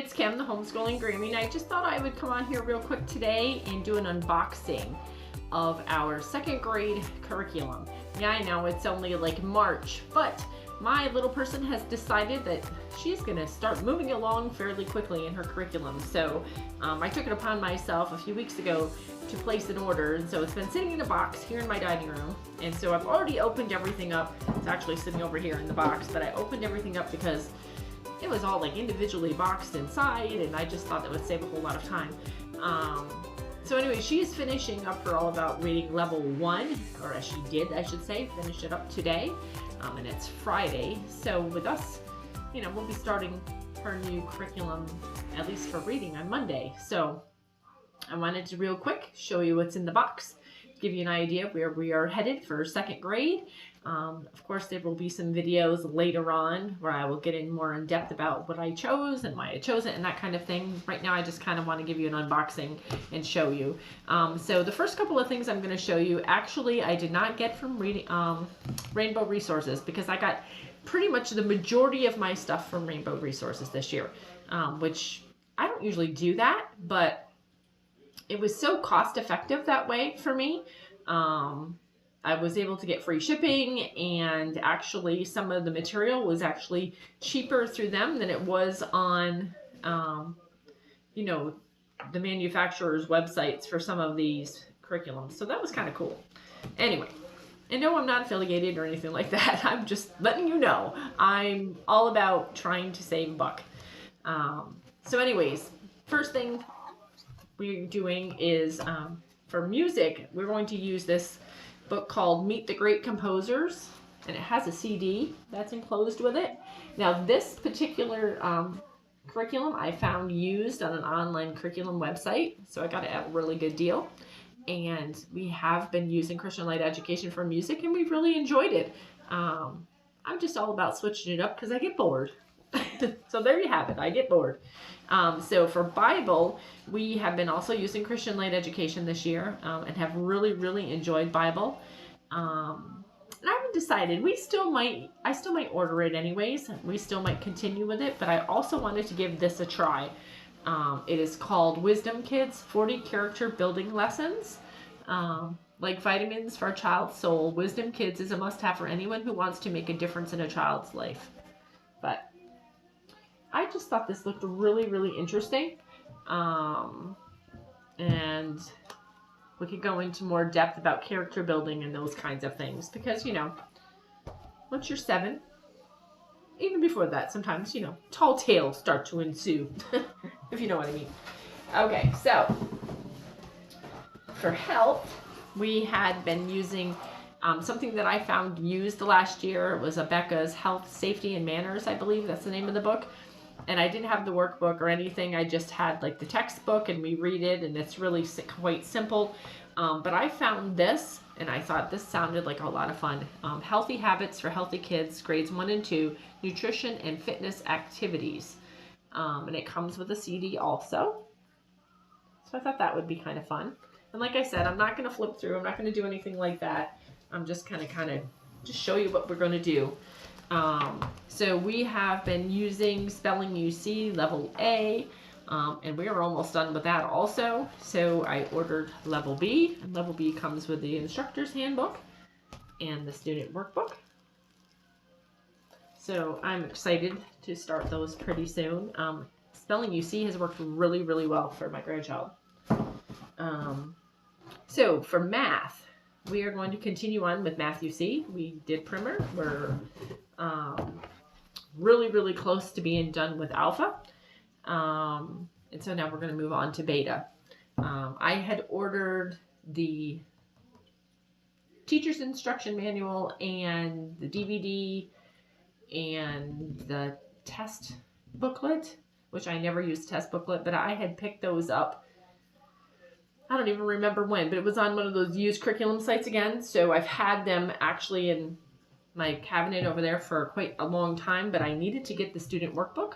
it's Kim, the Homeschooling Grammy, and I just thought I would come on here real quick today and do an unboxing of our second grade curriculum. Yeah, I know it's only like March, but my little person has decided that she's gonna start moving along fairly quickly in her curriculum. So I took it upon myself a few weeks ago to place an order, and so it's been sitting in a box here in my dining room. And so I've already opened everything up. It's actually sitting over here in the box, but I opened everything up because it was all like individually boxed inside, and I just thought that would save a whole lot of time. So anyway, she's finishing up her All About Reading Level 1, or as she did, I should say, finish it up today. And it's Friday. So with us, you know, we'll be starting her new curriculum, at least for reading, on Monday. So I wanted to real quick show you what's in the box, give you an idea of where we are headed for second grade. Of course, there will be some videos later on where I will get in more in depth about what I chose and why I chose it and that kind of thing. Right now, I just kind of want to give you an unboxing and show you. So the first couple of things I'm going to show you, actually, I did not get from Rainbow Resources, because I got pretty much the majority of my stuff from Rainbow Resources this year, which I don't usually do that, but it was so cost effective that way for me. I was able to get free shipping, and actually some of the material was actually cheaper through them than it was on, you know, the manufacturer's websites for some of these curriculums. So that was kind of cool. Anyway, and no, I'm not affiliated or anything like that. I'm just letting you know. I'm all about trying to save a buck. So anyways, first thing we're doing is, for music, we're going to use this book called Meet the Great Composers, and it has a CD that's enclosed with it. Now, this particular curriculum I found used on an online curriculum website, so I got it at a really good deal. And we have been using Christian Light Education for music, and we've really enjoyed it. I'm just all about switching it up because I get bored. So there you have it. I get bored. So for Bible, we have been also using Christian Light Education this year, and have really, really enjoyed Bible. And I haven't decided. I still might order it anyways. We still might continue with it, but I also wanted to give this a try. It is called Wisdom Kids 40 Character Building Lessons. Like vitamins for a child's soul, Wisdom Kids is a must-have for anyone who wants to make a difference in a child's life. But I just thought this looked really, really interesting. And we could go into more depth about character building and those kinds of things. Because, you know, once you're 7, even before that, sometimes, you know, tall tales start to ensue. If you know what I mean. Okay, so for health, we had been using something that I found used last year. It was a Beccas Health, Safety, and Manners, I believe that's the name of the book. And I didn't have the workbook or anything. I just had like the textbook, and we read it, and it's really quite simple. But I found this, and I thought this sounded like a lot of fun. Healthy Habits for Healthy Kids, Grades 1 and 2, Nutrition and Fitness Activities. And it comes with a CD also. So I thought that would be kind of fun. And like I said, I'm not going to flip through. I'm not going to do anything like that. I'm just kind of just show you what we're going to do. So we have been using Spelling UC Level A, and we are almost done with that also. So I ordered Level B, and Level B comes with the instructor's handbook and the student workbook. So I'm excited to start those pretty soon. Spelling UC has worked really, really well for my grandchild. So for math, we are going to continue on with Math UC. We did primer. We're really, really close to being done with alpha. And so now we're going to move on to beta. I had ordered the teacher's instruction manual and the DVD and the test booklet, which I never used test booklet, but I had picked those up. I don't even remember when, but it was on one of those used curriculum sites again. So I've had them actually in my cabinet over there for quite a long time, but I needed to get the student workbook.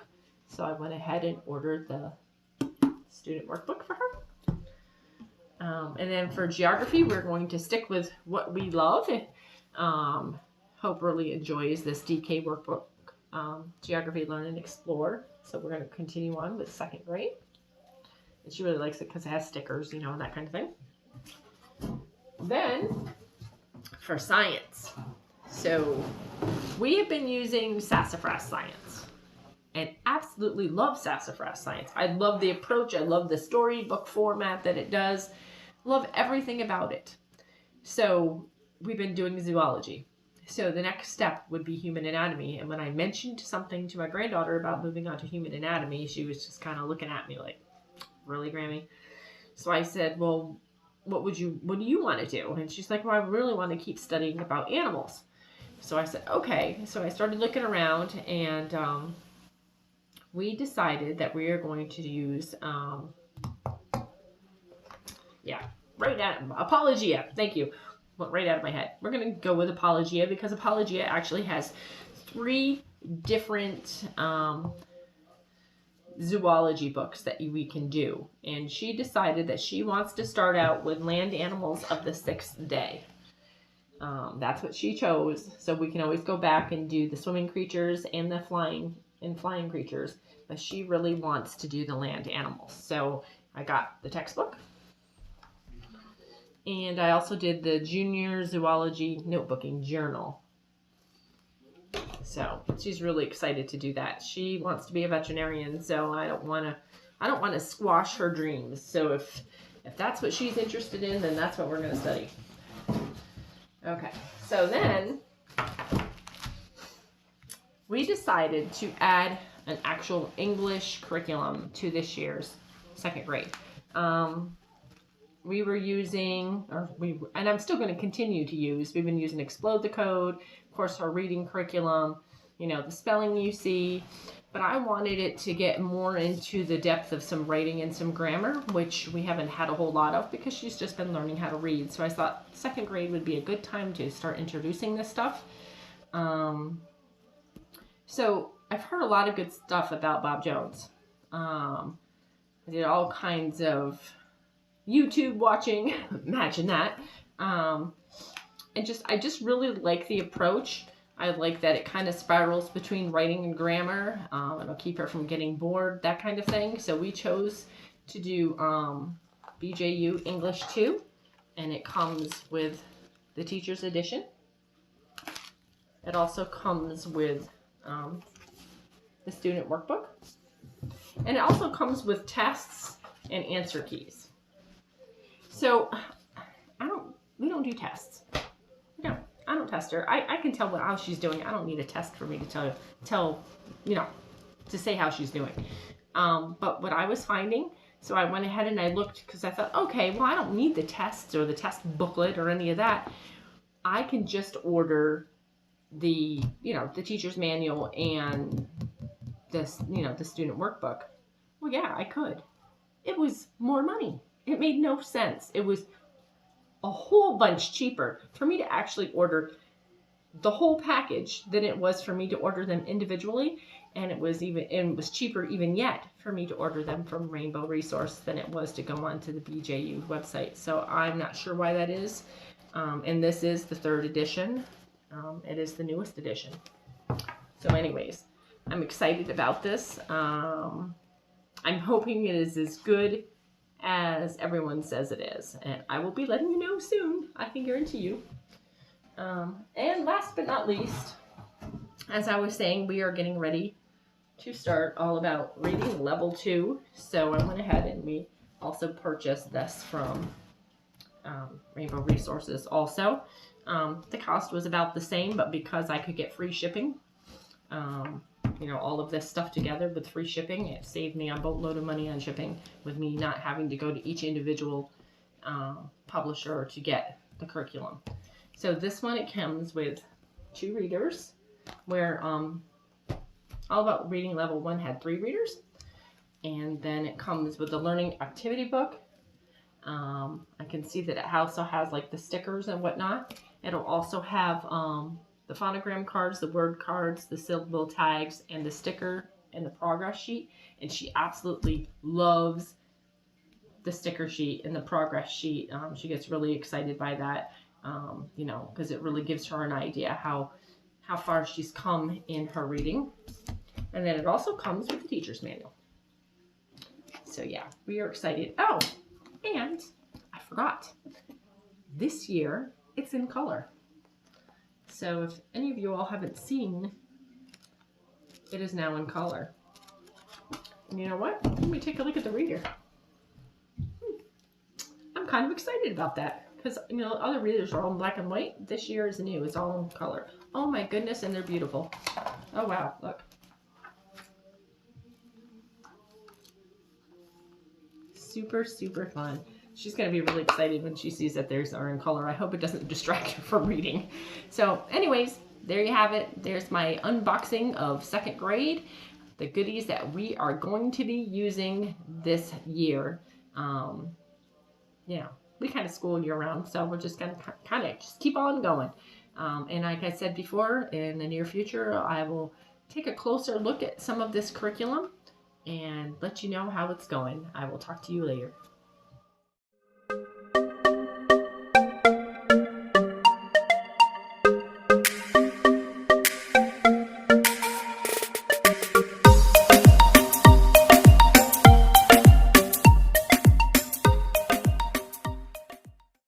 So I went ahead and ordered the student workbook for her. And then for geography, we're going to stick with what we love. Hope really enjoys this DK workbook, Geography Learn and Explore. So we're going to continue on with second grade. And she really likes it because it has stickers, you know, and that kind of thing. Then for science. So we have been using Sassafras Science and absolutely love Sassafras Science. I love the approach. I love the storybook format that it does. Love everything about it. So we've been doing zoology. So the next step would be human anatomy. And when I mentioned something to my granddaughter about moving on to human anatomy, she was just kind of looking at me like, really, Grammy? So I said, well, what do you want to do? And she's like, well, I really want to keep studying about animals. So I said, okay. So I started looking around, and we decided that we are going to use, Apologia. Thank you. Went right out of my head. We're going to go with Apologia because Apologia actually has 3 different zoology books that we can do. And she decided that she wants to start out with land animals of the 6th day. That's what she chose. So we can always go back and do the swimming creatures and the flying creatures. But she really wants to do the land animals. So I got the textbook. And I also did the Junior Zoology Notebooking Journal. So she's really excited to do that. She wants to be a veterinarian, so I don't want to squash her dreams. So if that's what she's interested in, then that's what we're going to study. Okay. So then we decided to add an actual English curriculum to this year's second grade. We were using, and I'm still going to continue to use, we've been using Explode the Code, of course, our reading curriculum, you know, the spelling you see, but I wanted it to get more into the depth of some writing and some grammar, which we haven't had a whole lot of because she's just been learning how to read. So I thought second grade would be a good time to start introducing this stuff. So I've heard a lot of good stuff about Bob Jones. I did all kinds of YouTube watching, imagine that. I just really like the approach. I like that it kind of spirals between writing and grammar. It'll keep her from getting bored, that kind of thing. So we chose to do BJU English 2, and it comes with the teacher's edition. It also comes with the student workbook, and it also comes with tests and answer keys. So we don't do tests. I don't test her. I can tell how she's doing. I don't need a test for me to tell, to say how she's doing. But what I was finding, so I went ahead and I looked because I thought, okay, well, I don't need the tests or the test booklet or any of that. I can just order the teacher's manual and this, the student workbook. Well, yeah, I could. It was more money. It made no sense. It was a whole bunch cheaper for me to actually order the whole package than it was for me to order them individually, and it was cheaper even yet for me to order them from Rainbow Resource than it was to go onto the BJU website. So I'm not sure why that is. And this is the 3rd edition. It is the newest edition. So anyways, I'm excited about this. I'm hoping it is as good as everyone says it is, and I will be letting you know soon. I can guarantee you. And last but not least, as I was saying, we are getting ready to start all about reading level 2. So I went ahead and we also purchased this from Rainbow Resources also. The cost was about the same, but because I could get free shipping, all of this stuff together with free shipping, it saved me a boatload of money on shipping with me not having to go to each individual publisher to get the curriculum. So this one, it comes with 2 readers, where All About Reading Level 1 had 3 readers, and then it comes with the learning activity book. I can see that it also has like the stickers and whatnot. It'll also have the phonogram cards, the word cards, the syllable tags, and the sticker and the progress sheet. And she absolutely loves the sticker sheet and the progress sheet. She gets really excited by that, because it really gives her an idea how far she's come in her reading. And then it also comes with the teacher's manual. So yeah, we are excited. Oh, and I forgot. This year, it's in color. So if any of you all haven't seen, it is now in color. And you know what? Let me take a look at the reader. I'm kind of excited about that because, you know, other readers are all in black and white. This year is new. It's all in color. Oh my goodness, and they're beautiful. Oh wow, look. Super, super fun. She's going to be really excited when she sees that theirs are in color. I hope it doesn't distract her from reading. So anyways, there you have it. There's my unboxing of 2nd grade. The goodies that we are going to be using this year. Yeah, we kind of school year round, so we're just going to kind of just keep on going. And like I said before, in the near future, I will take a closer look at some of this curriculum and let you know how it's going. I will talk to you later.